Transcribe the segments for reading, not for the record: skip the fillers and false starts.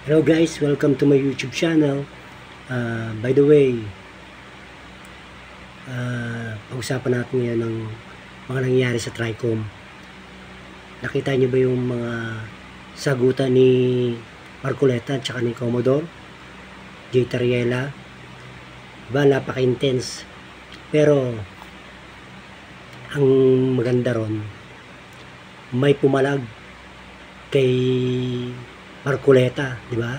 Hello guys, welcome to my YouTube channel. By the way, pag-usapan natin ngayon ng mga nangyayari sa TRICOM. Nakita niyo ba yung mga sagutan ni Marcoleta at saka ni Commodore J. Tariela? Diba, napaka-intense. Pero ang maganda ron, may pumalag kay Marcoleta, di ba?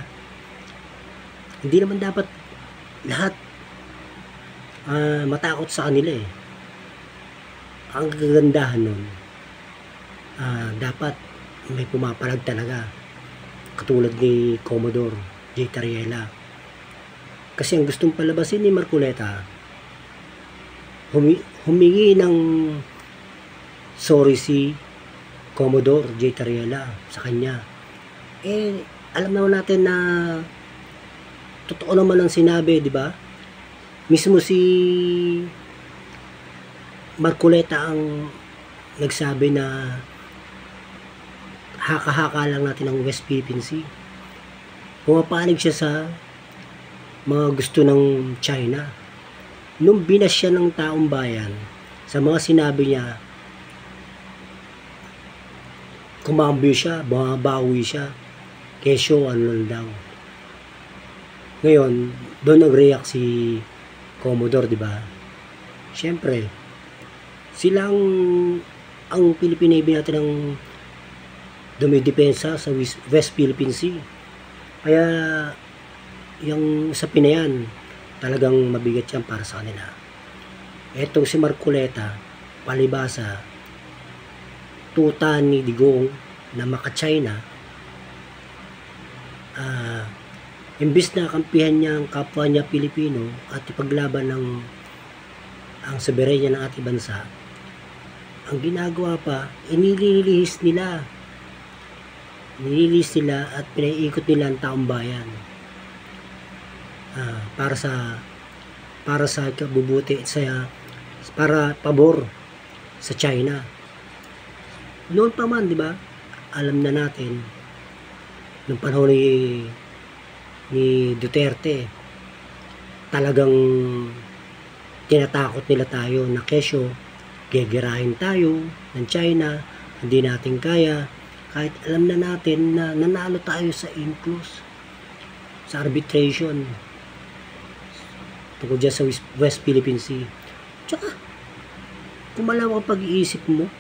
Hindi naman dapat lahat matakot sa kanila eh. Ang kagandahan nun, dapat may pumapalag talaga. Katulad ni Commodore J. Tariela. Kasi ang gustong palabasin ni Marcoleta, humingi ng sorry si Commodore J. Tariela sa kanya. Alam naman natin na totoo naman ang sinabi, di ba? Mismo si Marcoleta ang nagsabi na haka-haka lang natin ang West Philippine Sea. Pumapanig siya sa mga gusto ng China. Nung binas siya ng taong bayan, sa mga sinabi niya, kumambyo siya, bumabawi siya. Kesyo, ano lang daw. Ngayon, doon nag-react si Commodore, di ba? Siyempre, silang ang Philippine Navy natin ang dumidepensa sa West Philippine Sea. Kaya, yung sa Pinayan, talagang mabigat yan para sa kanila. Etong si Marcoleta, palibasa, tuta ni Digong na maka-China, imbis na kampihan niya ang kapwa niya Pilipino at ipaglaban ang soberenya ng ating bansa, ang ginagawa pa, nililihis nila at pinaiikot nila ang taong bayan para sa kabubuti, para pabor sa China. Noon pa man, di ba, alam na natin nung panahon ni Duterte, talagang tinatakot nila tayo na kesyo gegerahin tayo ng China, hindi natin kaya, kahit alam na natin na nanalo tayo sa UNCLOS, sa arbitration tungkol dyan sa West Philippine Sea. Tsaka kumalaw ang pag-iisip mo,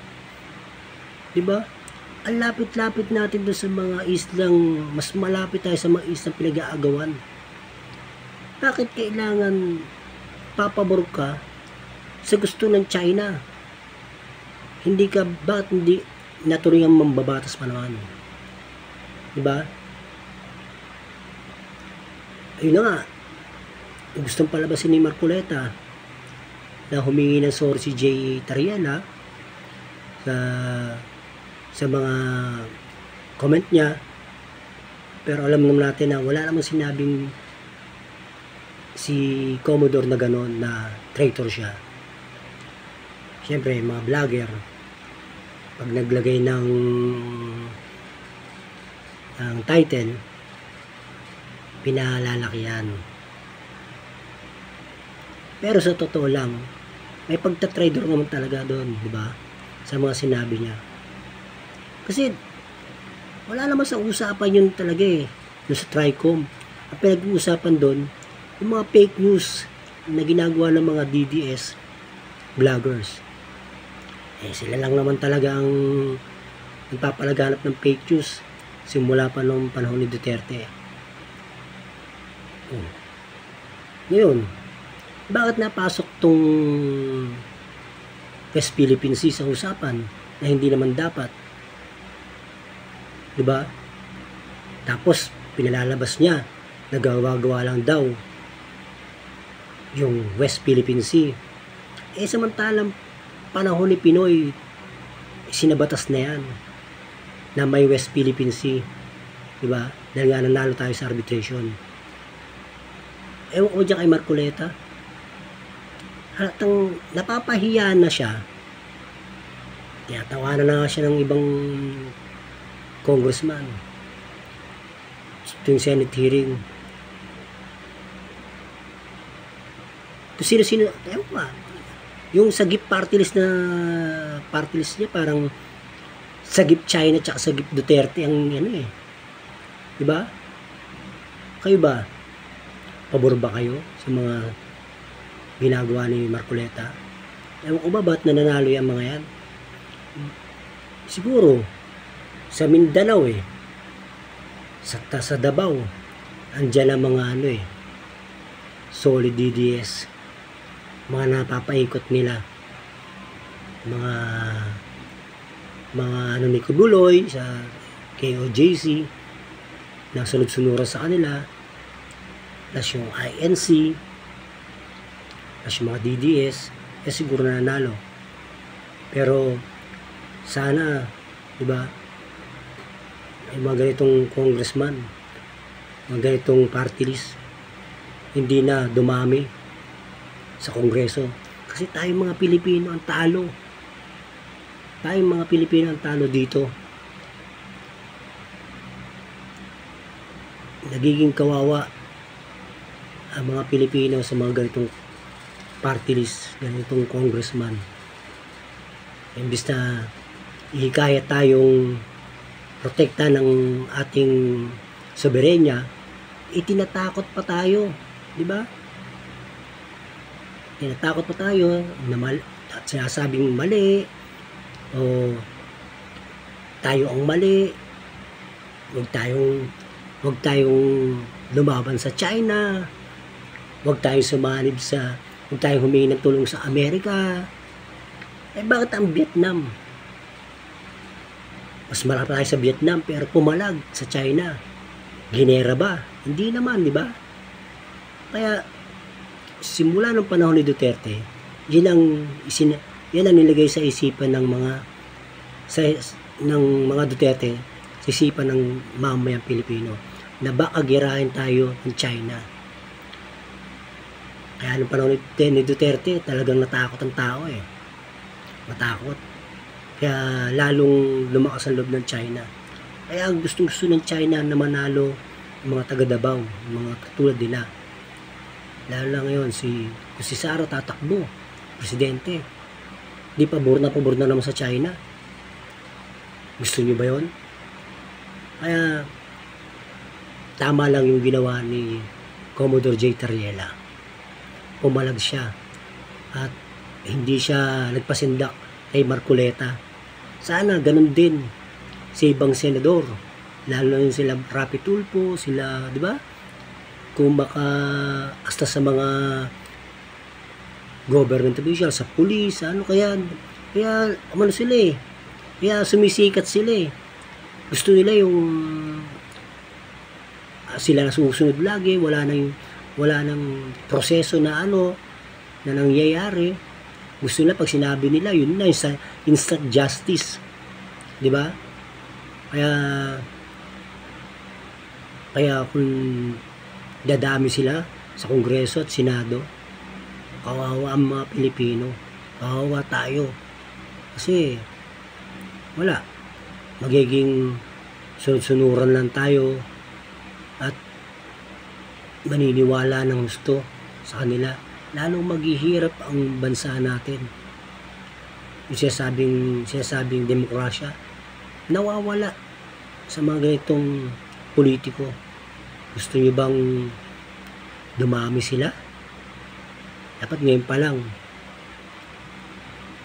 di ba? Ang lapit-lapit natin doon sa mga islang, mas malapit tayo sa mga islang pinag-aagawan. Bakit kailangan papabor ka sa gusto ng China? Bakit hindi naturingan mambabatas pa naman? Diba? Ayun na nga, gustong palabasin ni Marcoleta na humingi ng sorry si J. Tariela sa mga comment niya, pero alam naman natin na wala namang sinabing si Commodore na gano'n, na traitor siya. Siyempre, mga vlogger, pag naglagay ng title, pinalalaki yan. Pero sa totoo lang, may pagta-traitor naman talaga doon, di ba? Sa mga sinabi niya. Kasi wala naman sa usapan yun talaga eh, doon sa TRICOM. Ang pinag-uusapan doon, yung mga fake news na ginagawa ng mga DDS vloggers. Sila lang naman talaga ang nagpapalaganap ng fake news simula pa noong panahon ni Duterte. Ngayon, bakit napasok tong West Philippine Sea sa usapan na hindi naman dapat? Diba? Tapos pinalalabas niya, nagawa-gawa lang daw yung West Philippine Sea. Samantalang panahon ni Pinoy, sinabatas na yan na may West Philippine Sea, diba? Dahil nga nanalo tayo sa arbitration. Ewan ko dyan kay Marcoleta, halatang napapahiya na siya. Tinatawanan na nga siya ng ibang congressman. Ito yung Senate hearing. Kung sino-sino, ewan pa. Yung sagip party list niya, parang sagip China tsaka sagip Duterte ang ano eh. Diba? Kayo ba? Pabor ba kayo sa mga ginagawa ni Marcoleta? Ewan ko ba ba't nananalo yung mga yan? Siguro, sa Mindanao eh. Sa Davao, andyan ang mga ano eh. Solid DDS. Mga napapaikot nila. Mga ano ni Kubuloy sa KOJC. Nasunod-sunuran sa kanila. Plus yung INC. Plus yung mga DDS. Siguro nanalo. Pero sana, di ba, may mga ganitong congressman, mga ganitong party list, hindi na dumami sa Kongreso. Kasi tayong mga Pilipino ang talo. Tayong mga Pilipino ang talo dito. Nagiging kawawa ang mga Pilipino sa mga ganitong party list, ganitong congressman. Imbis na ihikayat tayong protekta ng ating soberenya, itinatakot pa tayo, di ba? Tinatakot pa tayo na at sinasabing mali o tayo ang mali. Huwag tayong lumaban sa China. Huwag tayong huwag tayong humingi ng tulong sa Amerika. Bakit ang Vietnam? Mas malaki tayo sa Vietnam pero pumalag sa China. Ginera ba? Hindi naman, di ba? Kaya simula ng panahon ni Duterte, yan ang nilagay sa isipan ng mga Duterte, sa isipan ng mamayang Pilipino na baka girahin tayo ng China. Kaya ng panahon ni Duterte, talagang natakot ang tao eh. Matakot. Kaya lalong lumakas ang loob ng China. Kaya gustong-gusto ng China na manalo ang mga taga-Davao, mga katulad nila. Lalo na ngayon, si Sara tatakbo, presidente. Di pabor na naman sa China. Gusto niyo ba yun? Kaya tama lang yung ginawa ni Commodore J. Tariela. Pumalag siya at hindi siya nagpasindak kay Marcoleta. Sana ganun din sa ibang senador, lalo na sila Rapi Tulfo, sila, di ba? Kung baka hasta sa mga government official, sa police, kaya sila eh. Kaya sumisikat sila eh. Gusto nila yung sila na susunod lagi, wala nang proseso na na nangyayari. Gusto nila pag sinabi nila, yun na yung instant justice. Di ba? Kaya kung dadami sila sa Kongreso at Senado, kawawa ang mga Pilipino. Kawawa tayo. Kasi wala. Magiging sunod-sunuran lang tayo at maniniwala ng gusto sa kanila. Lalong maghihirap ang bansa natin. Yung sinasabing demokrasya, nawawala sa mga ganitong politiko. Gusto nyo bang dumami sila? Dapat ngayon pa lang,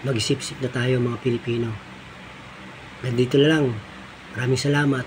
mag-isip-isip na tayo mga Pilipino. Nandito na lang. Maraming salamat.